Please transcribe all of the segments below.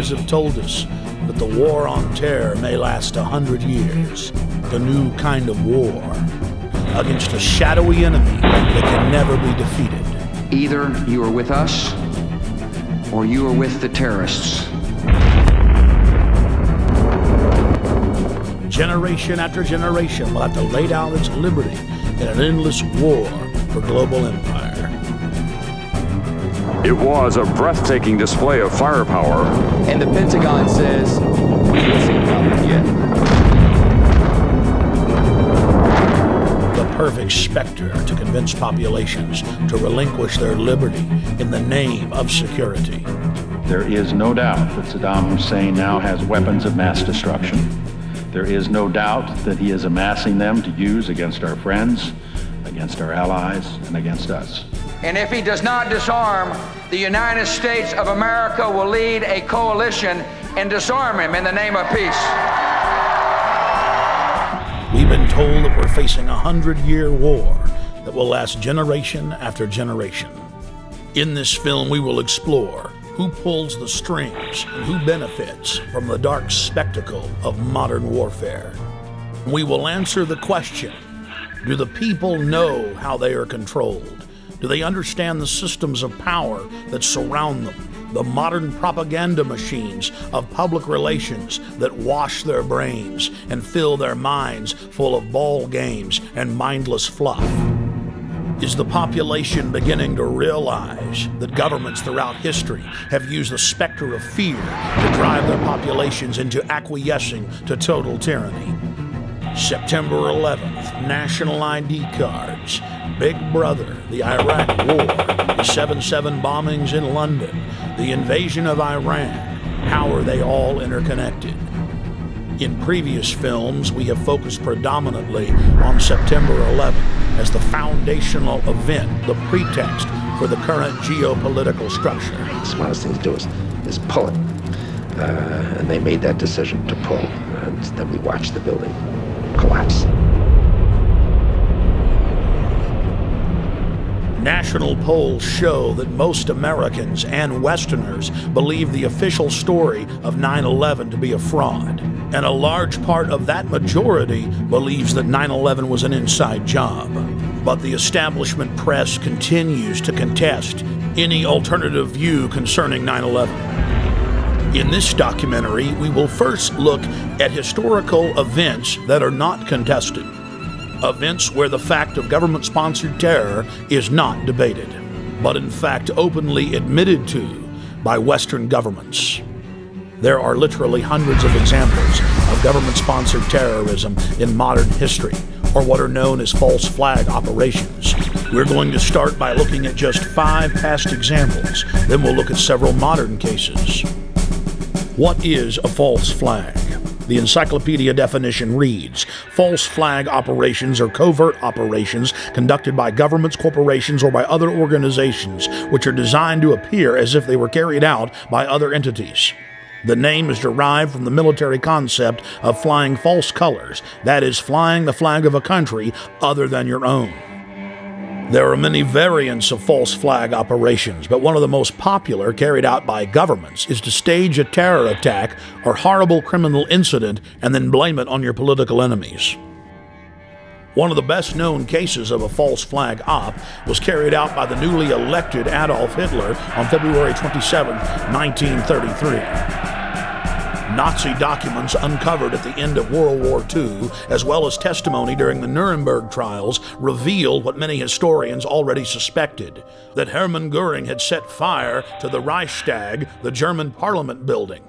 Others have told us that the war on terror may last 100 years. A new kind of war against a shadowy enemy that can never be defeated. Either you are with us, or you are with the terrorists. Generation after generation will have to lay down its liberty in an endless war for global empire. It was a breathtaking display of firepower. And the Pentagon says, we haven't seen nothing yet. The perfect specter to convince populations to relinquish their liberty in the name of security. There is no doubt that Saddam Hussein now has weapons of mass destruction. There is no doubt that he is amassing them to use against our friends, against our allies, and against us. And if he does not disarm, the United States of America will lead a coalition and disarm him in the name of peace. We've been told that we're facing a 100-year war that will last generation after generation. In this film, we will explore who pulls the strings and who benefits from the dark spectacle of modern warfare. We will answer the question, do the people know how they are controlled? Do they understand the systems of power that surround them? The modern propaganda machines of public relations that wash their brains and fill their minds full of ball games and mindless fluff. Is the population beginning to realize that governments throughout history have used the specter of fear to drive their populations into acquiescing to total tyranny? September 11th, national ID cards, Big Brother, the Iraq War, the 7/7 bombings in London, the invasion of Iran. How are they all interconnected? In previous films, we have focused predominantly on September 11th as the foundational event, the pretext for the current geopolitical structure. The smartest thing to do is pull it. And they made that decision to pull, and then we watched the building collapse. National polls show that most Americans and Westerners believe the official story of 9/11 to be a fraud. And a large part of that majority believes that 9/11 was an inside job. But the establishment press continues to contest any alternative view concerning 9/11. In this documentary, we will first look at historical events that are not contested. Events where the fact of government-sponsored terror is not debated, but in fact openly admitted to by Western governments. There are literally hundreds of examples of government-sponsored terrorism in modern history, or what are known as false flag operations. We're going to start by looking at just 5 past examples, then we'll look at several modern cases. What is a false flag? The encyclopedia definition reads, false flag operations are covert operations conducted by governments, corporations, or by other organizations which are designed to appear as if they were carried out by other entities. The name is derived from the military concept of flying false colors, that is, flying the flag of a country other than your own. There are many variants of false flag operations, but one of the most popular carried out by governments is to stage a terror attack or horrible criminal incident and then blame it on your political enemies. One of the best-known cases of a false flag op was carried out by the newly elected Adolf Hitler on February 27, 1933. Nazi documents uncovered at the end of World War II, as well as testimony during the Nuremberg trials, reveal what many historians already suspected, that Hermann Göring had set fire to the Reichstag, the German parliament building.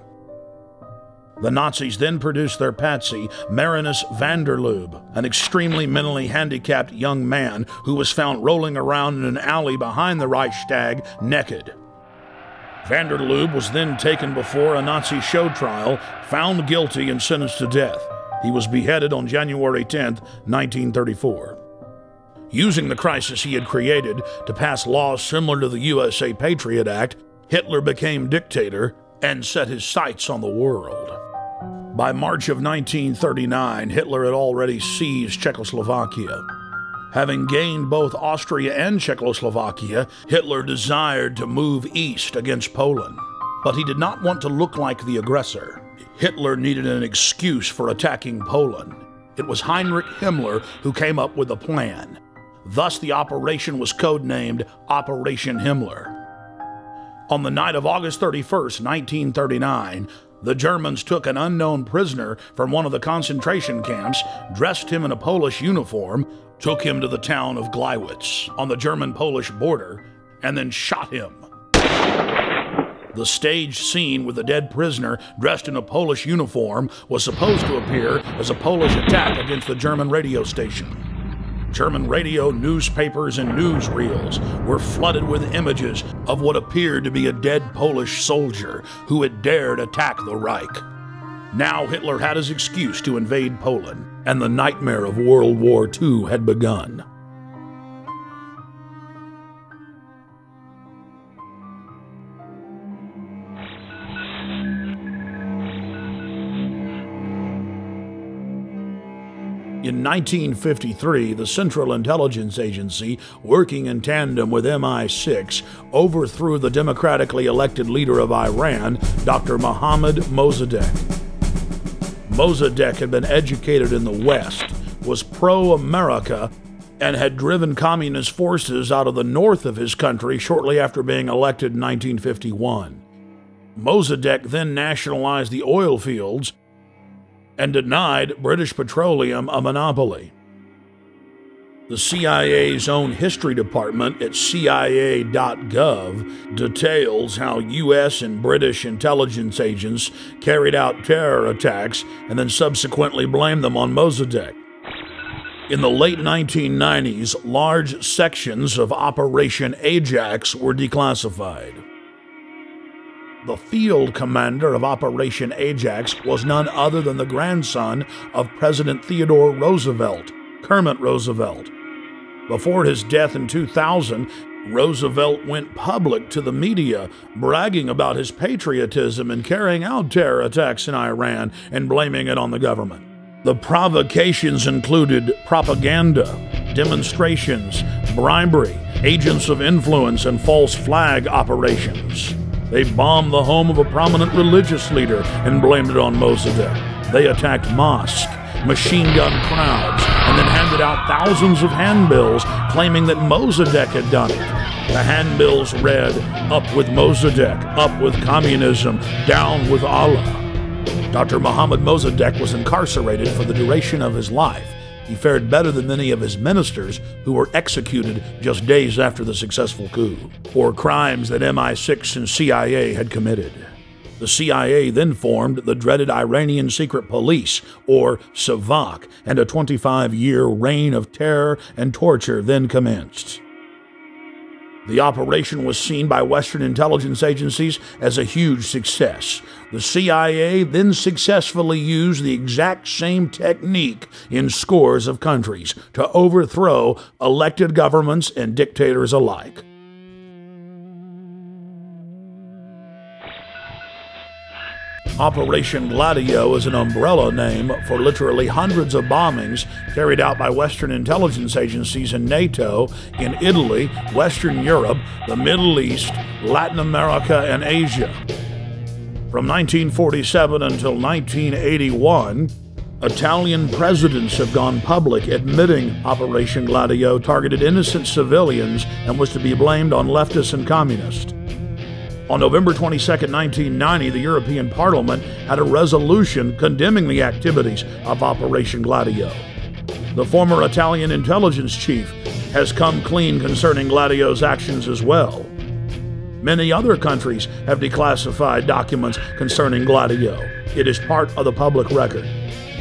The Nazis then produced their patsy, Marinus van der Lubbe, an extremely mentally handicapped young man who was found rolling around in an alley behind the Reichstag naked. Van der Lubbe was then taken before a Nazi show trial, found guilty, and sentenced to death. He was beheaded on January 10, 1934. Using the crisis he had created to pass laws similar to the USA Patriot Act, Hitler became dictator and set his sights on the world. By March of 1939, Hitler had already seized Czechoslovakia. Having gained both Austria and Czechoslovakia, Hitler desired to move east against Poland. But he did not want to look like the aggressor. Hitler needed an excuse for attacking Poland. It was Heinrich Himmler who came up with the plan. Thus, the operation was codenamed Operation Himmler. On the night of August 31st, 1939, the Germans took an unknown prisoner from one of the concentration camps, dressed him in a Polish uniform, took him to the town of Gleiwitz on the German-Polish border, and then shot him. The staged scene with the dead prisoner dressed in a Polish uniform was supposed to appear as a Polish attack against the German radio station. German radio, newspapers, and newsreels were flooded with images of what appeared to be a dead Polish soldier who had dared attack the Reich. Now Hitler had his excuse to invade Poland, and the nightmare of World War II had begun. In 1953, the Central Intelligence Agency, working in tandem with MI6, overthrew the democratically elected leader of Iran, Dr. Mohammad Mossadegh. Mossadegh had been educated in the West, was pro-America, and had driven communist forces out of the north of his country shortly after being elected in 1951. Mossadegh then nationalized the oil fields and denied British Petroleum a monopoly. The CIA's own history department at CIA.gov details how U.S. and British intelligence agents carried out terror attacks and then subsequently blamed them on Mossadegh. In the late 1990s, large sections of Operation Ajax were declassified. The field commander of Operation Ajax was none other than the grandson of President Theodore Roosevelt, Kermit Roosevelt. Before his death in 2000, Roosevelt went public to the media, bragging about his patriotism in carrying out terror attacks in Iran and blaming it on the government. The provocations included propaganda, demonstrations, bribery, agents of influence, and false flag operations. They bombed the home of a prominent religious leader and blamed it on Mossadegh. They attacked mosques, machine gun crowds, and then handed out thousands of handbills claiming that Mossadegh had done it. The handbills read, "Up with Mossadegh, up with communism, down with Allah." Dr. Mohammad Mossadegh was incarcerated for the duration of his life. He fared better than many of his ministers who were executed just days after the successful coup for crimes that MI6 and CIA had committed. The CIA then formed the dreaded Iranian Secret Police, or Savak, and a 25-year reign of terror and torture then commenced. The operation was seen by Western intelligence agencies as a huge success. The CIA then successfully used the exact same technique in scores of countries to overthrow elected governments and dictators alike. Operation Gladio is an umbrella name for literally hundreds of bombings carried out by Western intelligence agencies and NATO in Italy, Western Europe, the Middle East, Latin America, and Asia. From 1947 until 1981, Italian presidents have gone public admitting Operation Gladio targeted innocent civilians and was to be blamed on leftists and communists. On November 22, 1990, the European Parliament had a resolution condemning the activities of Operation Gladio. The former Italian intelligence chief has come clean concerning Gladio's actions as well. Many other countries have declassified documents concerning Gladio. It is part of the public record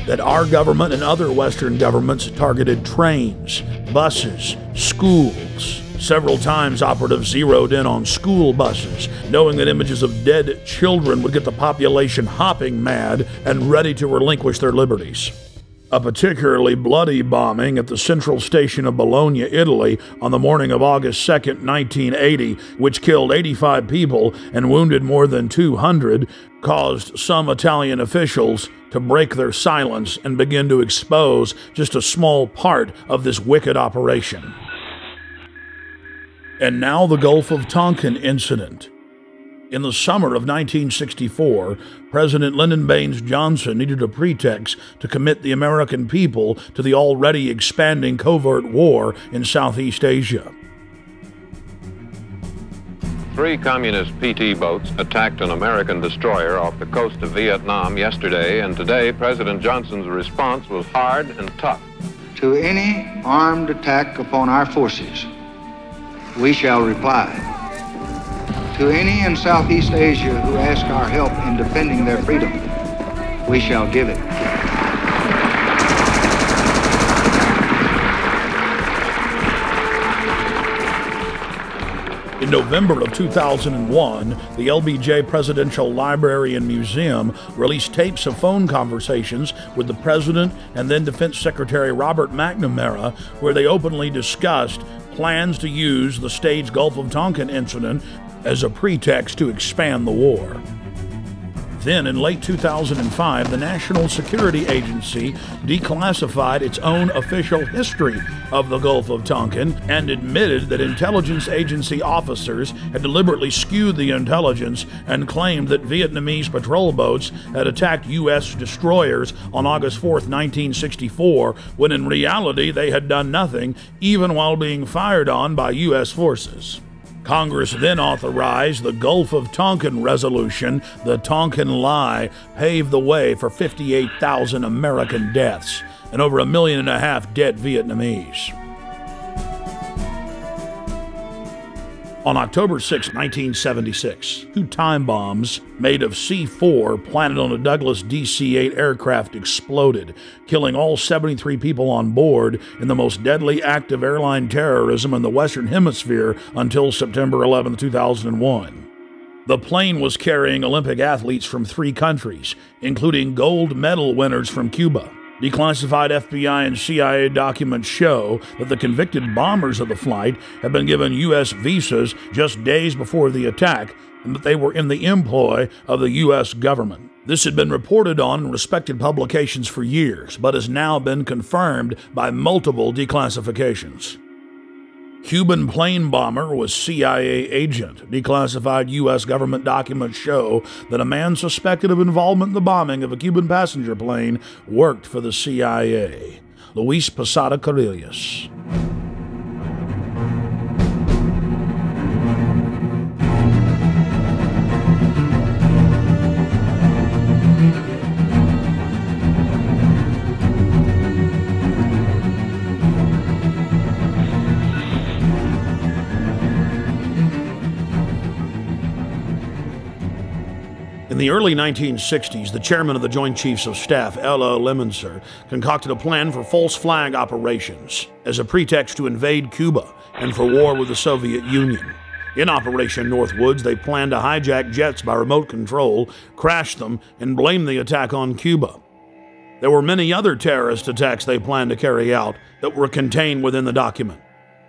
that our government and other Western governments targeted trains, buses, schools. Several times, operatives zeroed in on school buses, knowing that images of dead children would get the population hopping mad and ready to relinquish their liberties. A particularly bloody bombing at the central station of Bologna, Italy, on the morning of August 2, 1980, which killed 85 people and wounded more than 200, caused some Italian officials to break their silence and begin to expose just a small part of this wicked operation. And now the Gulf of Tonkin incident. In the summer of 1964, President Lyndon Baines Johnson needed a pretext to commit the American people to the already expanding covert war in Southeast Asia. 3 communist PT boats attacked an American destroyer off the coast of Vietnam yesterday, and today President Johnson's response was hard and tough. To any armed attack upon our forces, we shall reply. To any in Southeast Asia who ask our help in defending their freedom, we shall give it. In November of 2001, the LBJ Presidential Library and Museum released tapes of phone conversations with the President and then Defense Secretary Robert McNamara, where they openly discussed plans to use the staged Gulf of Tonkin incident as a pretext to expand the war. Then, in late 2005, the National Security Agency declassified its own official history of the Gulf of Tonkin and admitted that intelligence agency officers had deliberately skewed the intelligence and claimed that Vietnamese patrol boats had attacked U.S. destroyers on August 4, 1964, when in reality they had done nothing, even while being fired on by U.S. forces. Congress then authorized the Gulf of Tonkin Resolution. The Tonkin Lie paved the way for 58,000 American deaths and over 1.5 million dead Vietnamese. On October 6, 1976, 2 time bombs made of C-4 planted on a Douglas DC-8 aircraft exploded, killing all 73 people on board in the most deadly act of airline terrorism in the Western Hemisphere until September 11, 2001. The plane was carrying Olympic athletes from 3 countries, including gold medal winners from Cuba. Declassified FBI and CIA documents show that the convicted bombers of the flight had been given U.S. visas just days before the attack, and that they were in the employ of the U.S. government. This had been reported on in respected publications for years, but has now been confirmed by multiple declassifications. Cuban plane bomber was CIA agent. Declassified U.S. government documents show that a man suspected of involvement in the bombing of a Cuban passenger plane worked for the CIA. Luis Posada Carrillos. In the early 1960s, the chairman of the Joint Chiefs of Staff, Ella Lemonser, concocted a plan for false flag operations as a pretext to invade Cuba and for war with the Soviet Union. In Operation Northwoods, they planned to hijack jets by remote control, crash them, and blame the attack on Cuba. There were many other terrorist attacks they planned to carry out that were contained within the document.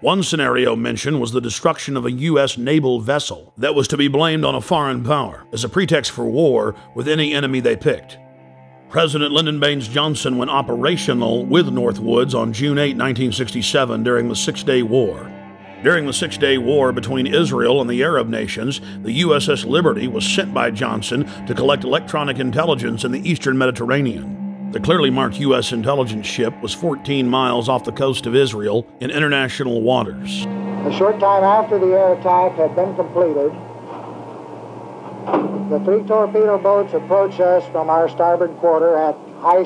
One scenario mentioned was the destruction of a U.S. naval vessel that was to be blamed on a foreign power as a pretext for war with any enemy they picked. President Lyndon Baines Johnson went operational with Northwoods on June 8, 1967 during the Six-Day War. During the Six-Day War between Israel and the Arab nations, the USS Liberty was sent by Johnson to collect electronic intelligence in the eastern Mediterranean. The clearly marked U.S. intelligence ship was 14 miles off the coast of Israel in international waters. A short time after the air attack had been completed, the 3 torpedo boats approached us from our starboard quarter at high